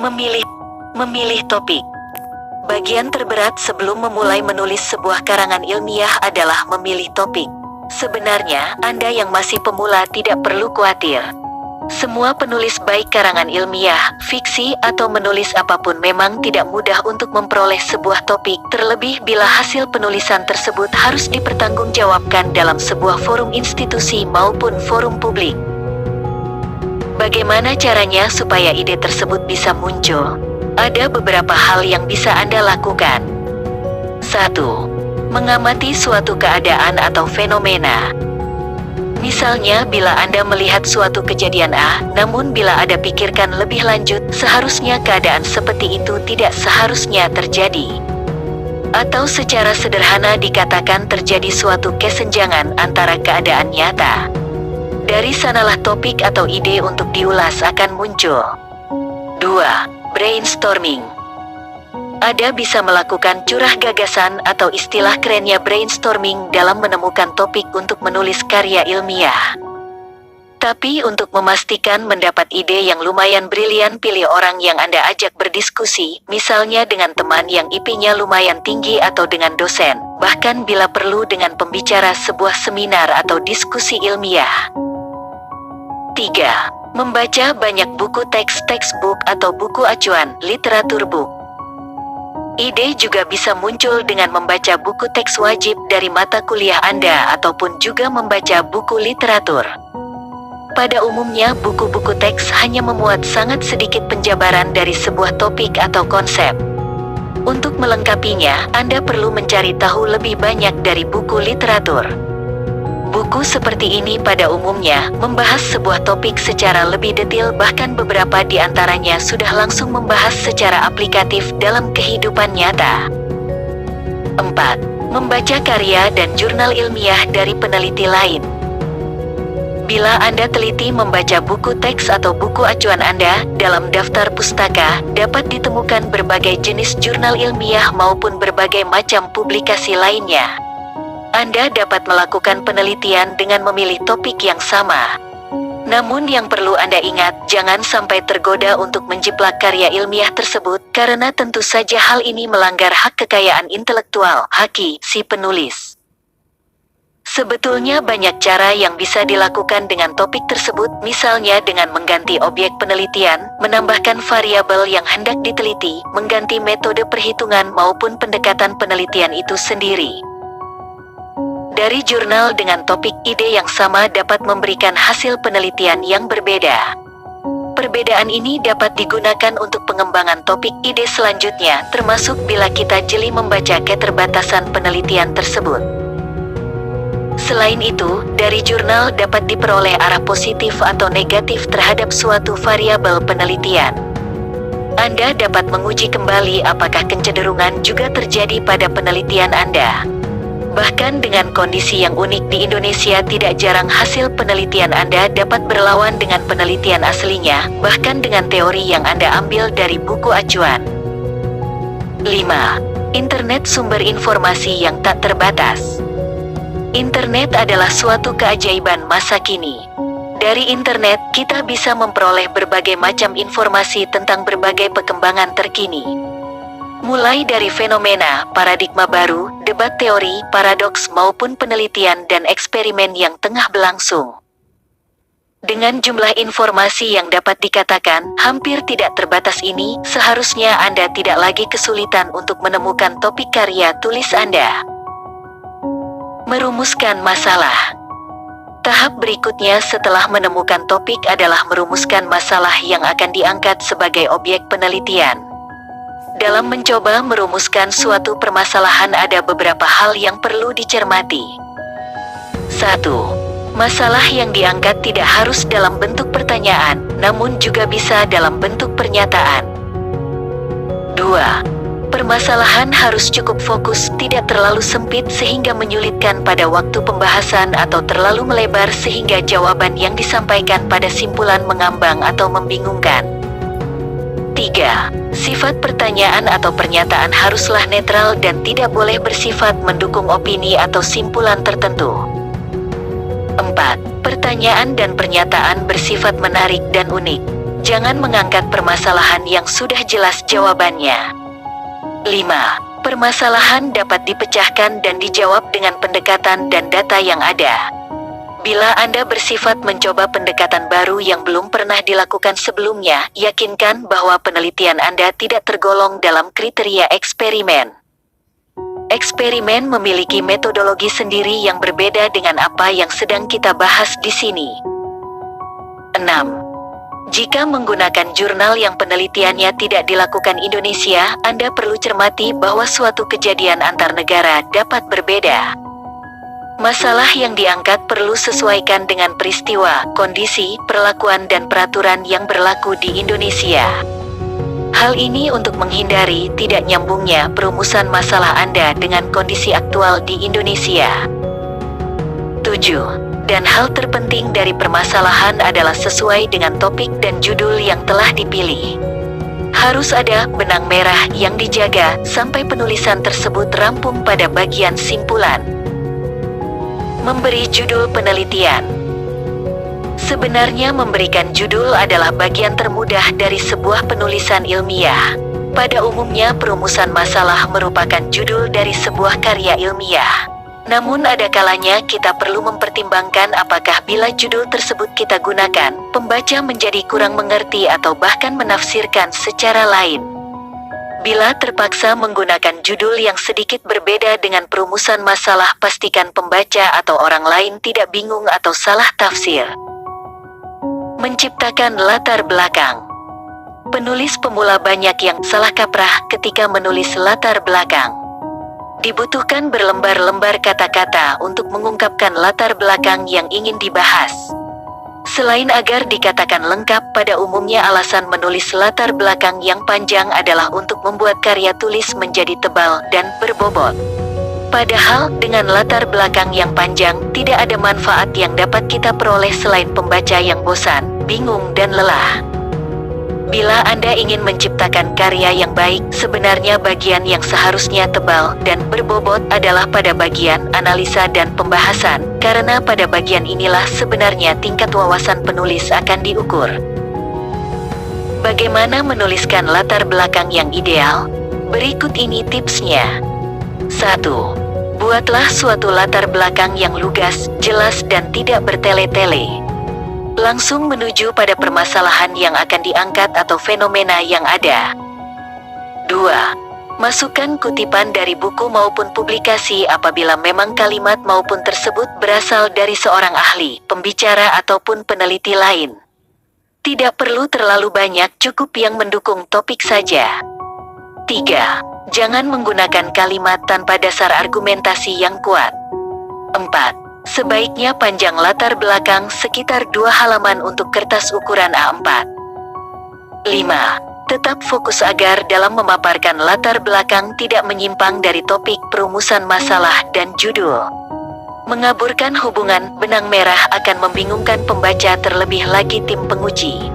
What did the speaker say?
Memilih Memilih topik. Bagian terberat sebelum memulai menulis sebuah karangan ilmiah adalah memilih topik. Sebenarnya, Anda yang masih pemula tidak perlu khawatir. Semua penulis baik karangan ilmiah, fiksi, atau menulis apapun memang tidak mudah untuk memperoleh sebuah topik, terlebih bila hasil penulisan tersebut harus dipertanggungjawabkan dalam sebuah forum institusi maupun forum publik. Bagaimana caranya supaya ide tersebut bisa muncul? Ada beberapa hal yang bisa Anda lakukan. 1. Mengamati suatu keadaan atau fenomena. Misalnya bila Anda melihat suatu kejadian A, namun bila Anda pikirkan lebih lanjut, seharusnya keadaan seperti itu tidak seharusnya terjadi. Atau secara sederhana dikatakan terjadi suatu kesenjangan antara keadaan nyata. Dari sanalah topik atau ide untuk diulas akan muncul. 2. Brainstorming. Anda bisa melakukan curah gagasan atau istilah kerennya brainstorming dalam menemukan topik untuk menulis karya ilmiah. Tapi untuk memastikan mendapat ide yang lumayan brilian, pilih orang yang Anda ajak berdiskusi, misalnya dengan teman yang IP-nya lumayan tinggi atau dengan dosen, bahkan bila perlu dengan pembicara sebuah seminar atau diskusi ilmiah. 3. Membaca banyak buku textbook atau buku acuan, literatur book. Ide juga bisa muncul dengan membaca buku teks wajib dari mata kuliah Anda ataupun juga membaca buku literatur. Pada umumnya buku-buku teks hanya memuat sangat sedikit penjabaran dari sebuah topik atau konsep. Untuk melengkapinya, Anda perlu mencari tahu lebih banyak dari buku literatur. Buku seperti ini pada umumnya membahas sebuah topik secara lebih detail, bahkan beberapa di antaranya sudah langsung membahas secara aplikatif dalam kehidupan nyata. 4. Membaca karya dan jurnal ilmiah dari peneliti lain. Bila Anda teliti membaca buku teks atau buku acuan Anda, dalam daftar pustaka dapat ditemukan berbagai jenis jurnal ilmiah maupun berbagai macam publikasi lainnya. Anda dapat melakukan penelitian dengan memilih topik yang sama. Namun yang perlu Anda ingat, jangan sampai tergoda untuk menjiplak karya ilmiah tersebut, karena tentu saja hal ini melanggar hak kekayaan intelektual, haki, si penulis. Sebetulnya banyak cara yang bisa dilakukan dengan topik tersebut, misalnya dengan mengganti objek penelitian, menambahkan variabel yang hendak diteliti, mengganti metode perhitungan maupun pendekatan penelitian itu sendiri. Dari jurnal dengan topik ide yang sama dapat memberikan hasil penelitian yang berbeda. Perbedaan ini dapat digunakan untuk pengembangan topik ide selanjutnya, termasuk bila kita jeli membaca keterbatasan penelitian tersebut. Selain itu, dari jurnal dapat diperoleh arah positif atau negatif terhadap suatu variabel penelitian. Anda dapat menguji kembali apakah kecenderungan juga terjadi pada penelitian Anda. Bahkan dengan kondisi yang unik di Indonesia, tidak jarang hasil penelitian Anda dapat berlawan dengan penelitian aslinya, bahkan dengan teori yang Anda ambil dari buku acuan. 5. Internet, sumber informasi yang tak terbatas. Internet adalah suatu keajaiban masa kini. Dari internet, kita bisa memperoleh berbagai macam informasi tentang berbagai perkembangan terkini. Mulai dari fenomena, paradigma baru, debat teori, paradoks maupun penelitian dan eksperimen yang tengah berlangsung. Dengan jumlah informasi yang dapat dikatakan hampir tidak terbatas ini, seharusnya Anda tidak lagi kesulitan untuk menemukan topik karya tulis Anda. Merumuskan masalah. Tahap berikutnya setelah menemukan topik adalah merumuskan masalah yang akan diangkat sebagai objek penelitian. Dalam mencoba merumuskan suatu permasalahan ada beberapa hal yang perlu dicermati. 1. Masalah yang diangkat tidak harus dalam bentuk pertanyaan, namun juga bisa dalam bentuk pernyataan. 2. Permasalahan harus cukup fokus, tidak terlalu sempit sehingga menyulitkan pada waktu pembahasan atau terlalu melebar sehingga jawaban yang disampaikan pada simpulan mengambang atau membingungkan. 3. Sifat pertanyaan atau pernyataan haruslah netral dan tidak boleh bersifat mendukung opini atau simpulan tertentu. 4. Pertanyaan dan pernyataan bersifat menarik dan unik. Jangan mengangkat permasalahan yang sudah jelas jawabannya. 5. Permasalahan dapat dipecahkan dan dijawab dengan pendekatan dan data yang ada. Bila Anda bersifat mencoba pendekatan baru yang belum pernah dilakukan sebelumnya, yakinkan bahwa penelitian Anda tidak tergolong dalam kriteria eksperimen. Eksperimen memiliki metodologi sendiri yang berbeda dengan apa yang sedang kita bahas di sini. 6. Jika menggunakan jurnal yang penelitiannya tidak dilakukan Indonesia, Anda perlu cermati bahwa suatu kejadian antar negara dapat berbeda. Masalah yang diangkat perlu sesuaikan dengan peristiwa, kondisi, perlakuan dan peraturan yang berlaku di Indonesia. Hal ini untuk menghindari tidak nyambungnya perumusan masalah Anda dengan kondisi aktual di Indonesia. 7. Dan hal terpenting dari permasalahan adalah sesuai dengan topik dan judul yang telah dipilih. Harus ada benang merah yang dijaga sampai penulisan tersebut rampung pada bagian simpulan. Memberi judul penelitian. Sebenarnya memberikan judul adalah bagian termudah dari sebuah penulisan ilmiah. Pada umumnya perumusan masalah merupakan judul dari sebuah karya ilmiah. Namun ada kalanya kita perlu mempertimbangkan apakah bila judul tersebut kita gunakan, pembaca menjadi kurang mengerti atau bahkan menafsirkan secara lain. Bila terpaksa menggunakan judul yang sedikit berbeda dengan perumusan masalah, pastikan pembaca atau orang lain tidak bingung atau salah tafsir. Menciptakan latar belakang. Penulis pemula banyak yang salah kaprah ketika menulis latar belakang. Dibutuhkan berlembar-lembar kata-kata untuk mengungkapkan latar belakang yang ingin dibahas. Selain agar dikatakan lengkap, pada umumnya alasan menulis latar belakang yang panjang adalah untuk membuat karya tulis menjadi tebal dan berbobot. Padahal, dengan latar belakang yang panjang, tidak ada manfaat yang dapat kita peroleh selain pembaca yang bosan, bingung dan lelah. Bila Anda ingin menciptakan karya yang baik, sebenarnya bagian yang seharusnya tebal dan berbobot adalah pada bagian analisa dan pembahasan, karena pada bagian inilah sebenarnya tingkat wawasan penulis akan diukur. Bagaimana menuliskan latar belakang yang ideal? Berikut ini tipsnya. 1. Buatlah suatu latar belakang yang lugas, jelas dan tidak bertele-tele. Langsung menuju pada permasalahan yang akan diangkat atau fenomena yang ada. 2. Masukkan kutipan dari buku maupun publikasi apabila memang kalimat maupun tersebut berasal dari seorang ahli, pembicara ataupun peneliti lain. Tidak perlu terlalu banyak, cukup yang mendukung topik saja. 3. Jangan menggunakan kalimat tanpa dasar argumentasi yang kuat. 4. Sebaiknya panjang latar belakang sekitar 2 halaman untuk kertas ukuran A4. 5. Tetap fokus agar dalam memaparkan latar belakang tidak menyimpang dari topik, perumusan masalah, dan judul. Mengaburkan hubungan benang merah akan membingungkan pembaca, terlebih lagi tim penguji.